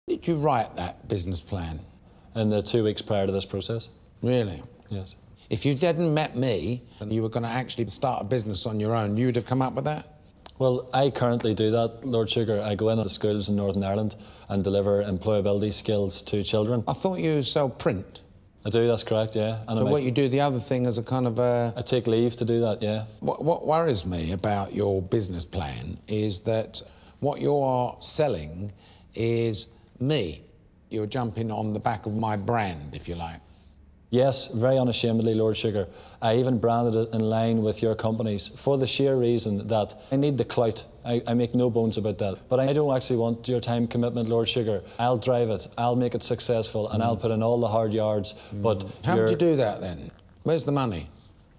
Did you write that business plan? In the 2 weeks prior to this process. Really? Yes. If you hadn't met me and you were going to actually start a business on your own, you'd have come up with that? Well, I currently do that, Lord Sugar. I go into schools in Northern Ireland and deliver employability skills to children. I thought you sell print. I do, that's correct, yeah. And so what you do the other thing as a kind of a... I take leave to do that, yeah. What worries me about your business plan is that what you're selling is me. You're jumping on the back of my brand, if you like. Yes, very unashamedly, Lord Sugar. I even branded it in line with your companies for the sheer reason that I need the clout. I make no bones about that. But I don't actually want your time commitment, Lord Sugar. I'll drive it, I'll make it successful, and I'll put in all the hard yards. But how would you do that then? Where's the money?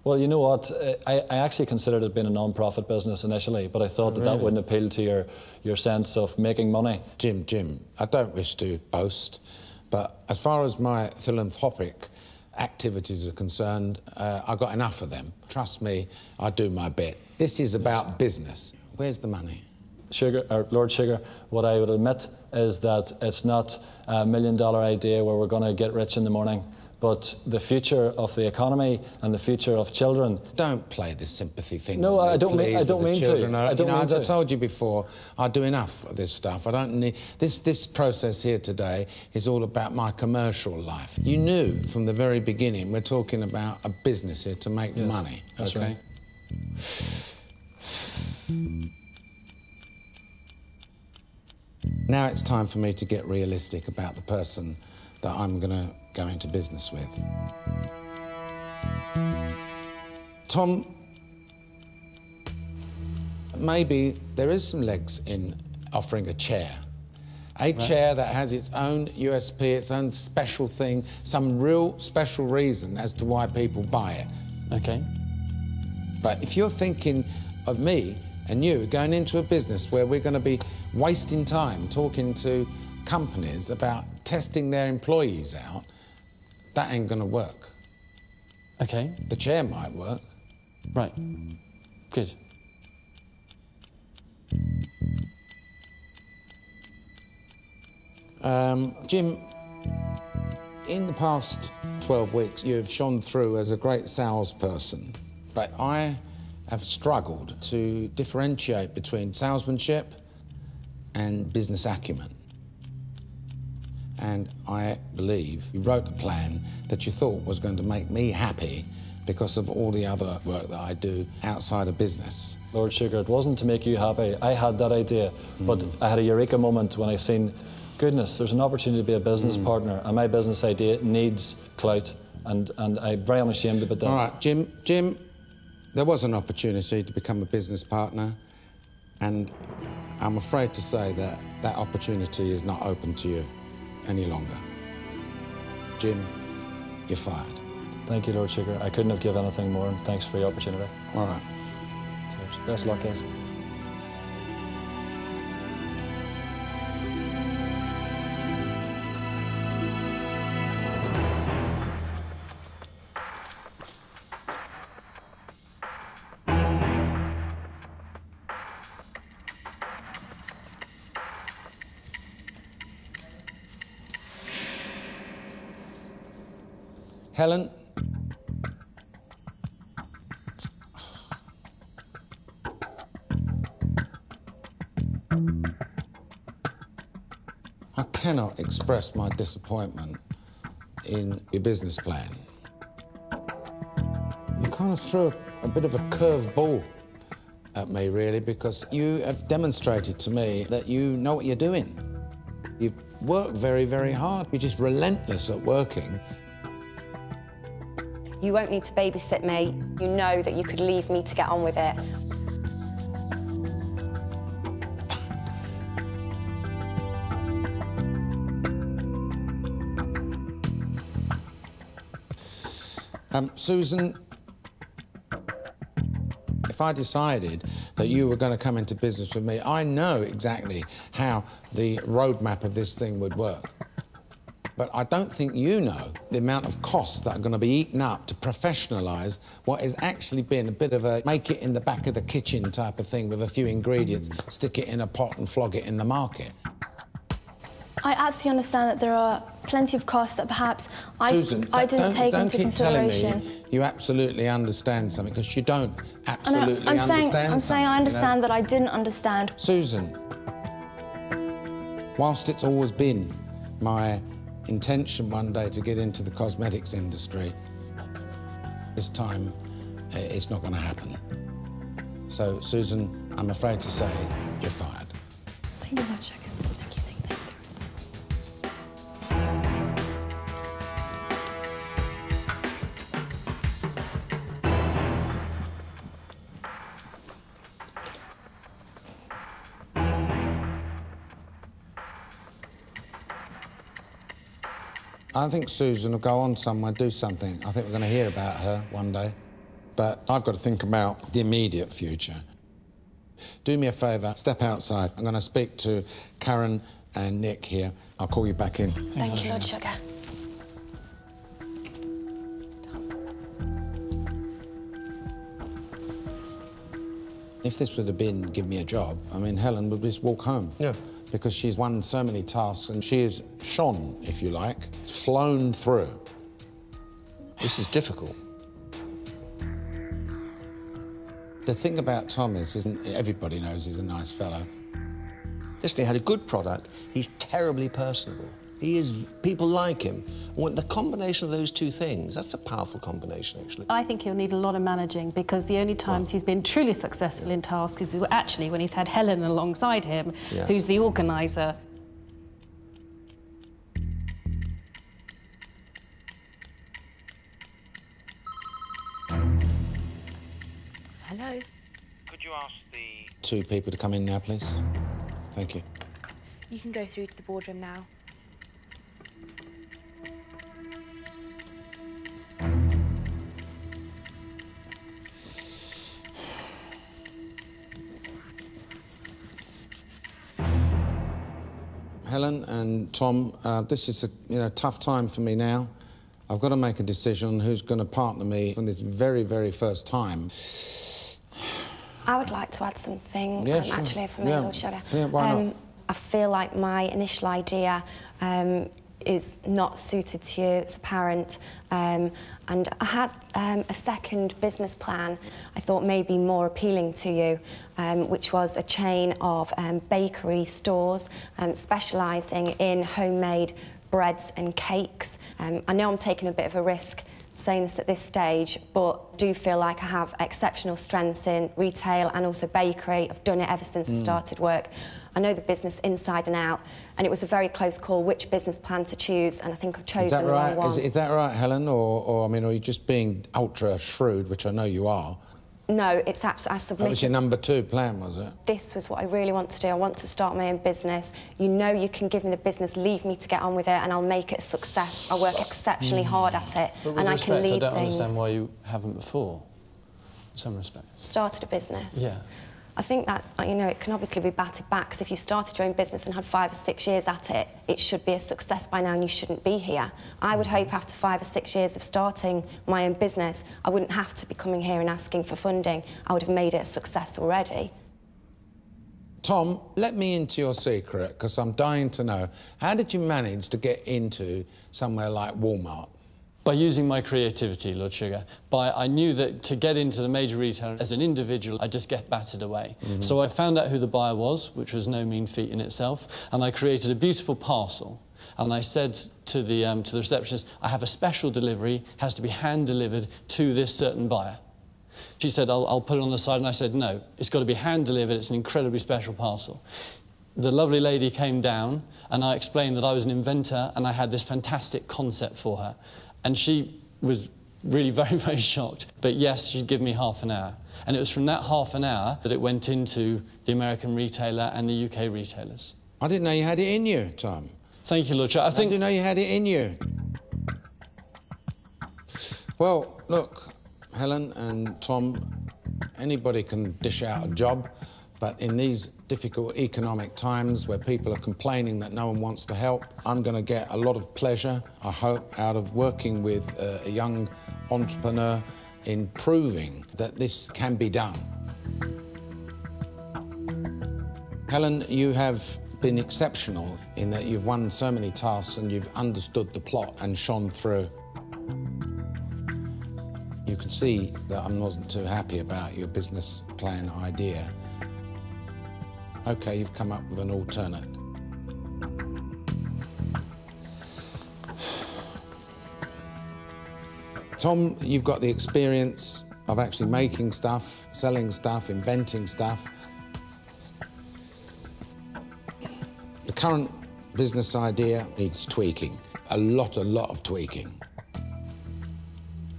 Well, you know what? I actually considered it being a non-profit business initially, but I thought that wouldn't appeal to your sense of making money. Jim, I don't wish to boast, but as far as my philanthropic activities are concerned, I've got enough of them. Trust me, I do my bit. This is about business. Where's the money? Lord Sugar, what I would admit is that it's not a $1 million idea where we're going to get rich in the morning, but the future of the economy and the future of children. Don't play this sympathy thing. No, I don't mean to. As I told you before, I do enough of this stuff. I don't need... This process here today is all about my commercial life. You knew from the very beginning we're talking about a business here to make money. That's okay? Right. Now it's time for me to get realistic about the person that I'm going to go into business with. Tom, maybe there is some legs in offering a chair. A chair that has its own USP, its own special thing, some real special reason as to why people buy it. Okay. But if you're thinking of me and you going into a business where we're going to be wasting time talking to companies about testing their employees out, that ain't going to work. Okay. The chair might work. Right. Good. Jim, in the past 12 weeks, you have shone through as a great salesperson, but I have struggled to differentiate between salesmanship and business acumen. And I believe you wrote a plan that you thought was going to make me happy because of all the other work that I do outside of business. Lord Sugar, it wasn't to make you happy. I had that idea, but I had a eureka moment when I seen, goodness, there's an opportunity to be a business partner, and my business idea needs clout, and I'm very unashamed about that. All right, Jim, there was an opportunity to become a business partner, and I'm afraid to say that that opportunity is not open to you any longer. Jim, you're fired. Thank you, Lord Sugar. I couldn't have given anything more, and thanks for the opportunity. All right. Cheers. Best luck, guys. Helen? I cannot express my disappointment in your business plan. You kind of threw a bit of a curved ball at me, really, because you have demonstrated to me that you know what you're doing. You've worked very, very hard. You're just relentless at working. You won't need to babysit me. You know that you could leave me to get on with it. Susan, if I decided that you were going to come into business with me, I know exactly how the roadmap of this thing would work. But I don't think you know the amount of costs that are going to be eaten up to professionalise what has actually been a bit of a make it in the back of the kitchen type of thing with a few ingredients, stick it in a pot and flog it in the market. I absolutely understand that there are plenty of costs that perhaps Susan, I didn't take into keep consideration. Telling me you absolutely understand something, because you don't absolutely understand something. I'm saying I understand that I didn't understand. Susan, whilst it's always been my intention one day to get into the cosmetics industry, this time it's not going to happen. So, Susan, I'm afraid to say you're fired. Thank you very much. Thank you. I think Susan will go on somewhere, do something. I think we're going to hear about her one day. But I've got to think about the immediate future. Do me a favour, step outside. I'm going to speak to Karen and Nick here. I'll call you back in. Thank you, Lord Sugar. If this would have been give me a job, I mean, Helen would just walk home. Yeah. Because she's won so many tasks and she is shone, if you like, flown through. This is difficult. The thing about Tom isn't everybody knows he's a nice fellow. Listen, he had a good product. He's terribly personable. People like him. And the combination of those two things, that's a powerful combination, actually. I think he'll need a lot of managing, because the only times he's been truly successful in tasks is actually when he's had Helen alongside him, who's the organiser. Hello? Could you ask the... Two people to come in now, please. Thank you. You can go through to the boardroom now. Helen and Tom, this is a tough time for me now. I've got to make a decision on who's going to partner me from this very, very first time. I would like to add something, Sure. actually, for me, Lord Sugar. Yeah, why not? I feel like my initial idea is not suited to you, it's apparent. And I had a second business plan I thought may be more appealing to you, which was a chain of bakery stores specialising in homemade breads and cakes. I know I'm taking a bit of a risk saying this at this stage, but do feel like I have exceptional strengths in retail and also bakery. I've done it ever since I started work. I know the business inside and out, and it was a very close call which business plan to choose, and I think I've chosen the wrong one. Is that right, Helen? Or I mean, are you just being ultra shrewd, which I know you are? No, it's absolutely... I submitted... That was your number 2 plan, was it? This was what I really want to do. I want to start my own business. You know you can give me the business, leave me to get on with it, and I'll make it a success. I work exceptionally hard at it, and I can lead things. I don't understand why you haven't before, in some respects. Started a business? Yeah. I think that, it can obviously be batted back, because if you started your own business and had 5 or 6 years at it, it should be a success by now and you shouldn't be here. I would hope after 5 or 6 years of starting my own business, I wouldn't have to be coming here and asking for funding. I would have made it a success already. Tom, let me into your secret, because I'm dying to know. How did you manage to get into somewhere like Walmart? By using my creativity, Lord Sugar. I knew that to get into the major retailer as an individual, I'd just get battered away. So I found out who the buyer was, which was no mean feat in itself, and I created a beautiful parcel. And I said to the receptionist, I have a special delivery, has to be hand-delivered to this certain buyer. She said, I'll put it on the side, and I said, no, it's got to be hand-delivered, it's an incredibly special parcel. The lovely lady came down, and I explained that I was an inventor, and I had this fantastic concept for her. And she was really very, very shocked. But yes, she'd give me half an hour. And it was from that half an hour that it went into the American retailer and the UK retailers. I didn't know you had it in you, Tom. Thank you, Lord Chair. I didn't know you had it in you. Well, look, Helen and Tom, anybody can dish out a job, but in these difficult economic times where people are complaining that no one wants to help, I'm going to get a lot of pleasure, I hope, out of working with a young entrepreneur in proving that this can be done. Helen, you have been exceptional in that you've won so many tasks and you've understood the plot and shone through. You can see that I wasn't too happy about your business plan idea. OK, you've come up with an alternate. Tom, you've got the experience of actually making stuff, selling stuff, inventing stuff. The current business idea needs tweaking, a lot of tweaking.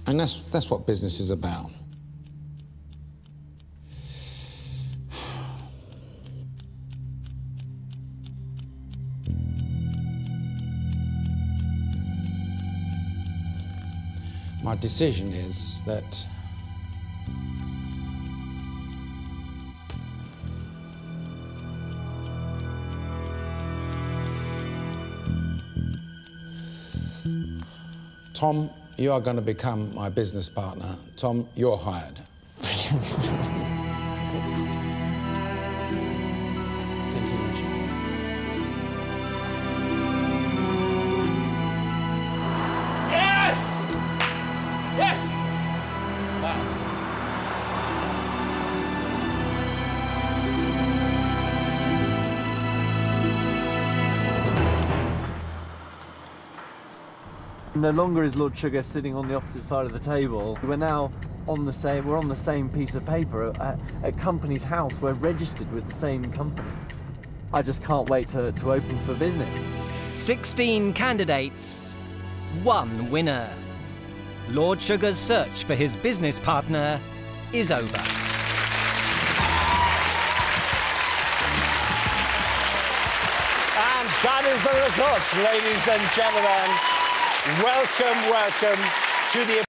And that's what business is about. My decision is that Tom, you are going to become my business partner. Tom, you're hired. No longer is Lord Sugar sitting on the opposite side of the table. We're now on the same piece of paper at company's house. We're registered with the same company. I just can't wait to open for business. 16 candidates, 1 winner. Lord Sugar's search for his business partner is over. And that is the result, ladies and gentlemen. Welcome to the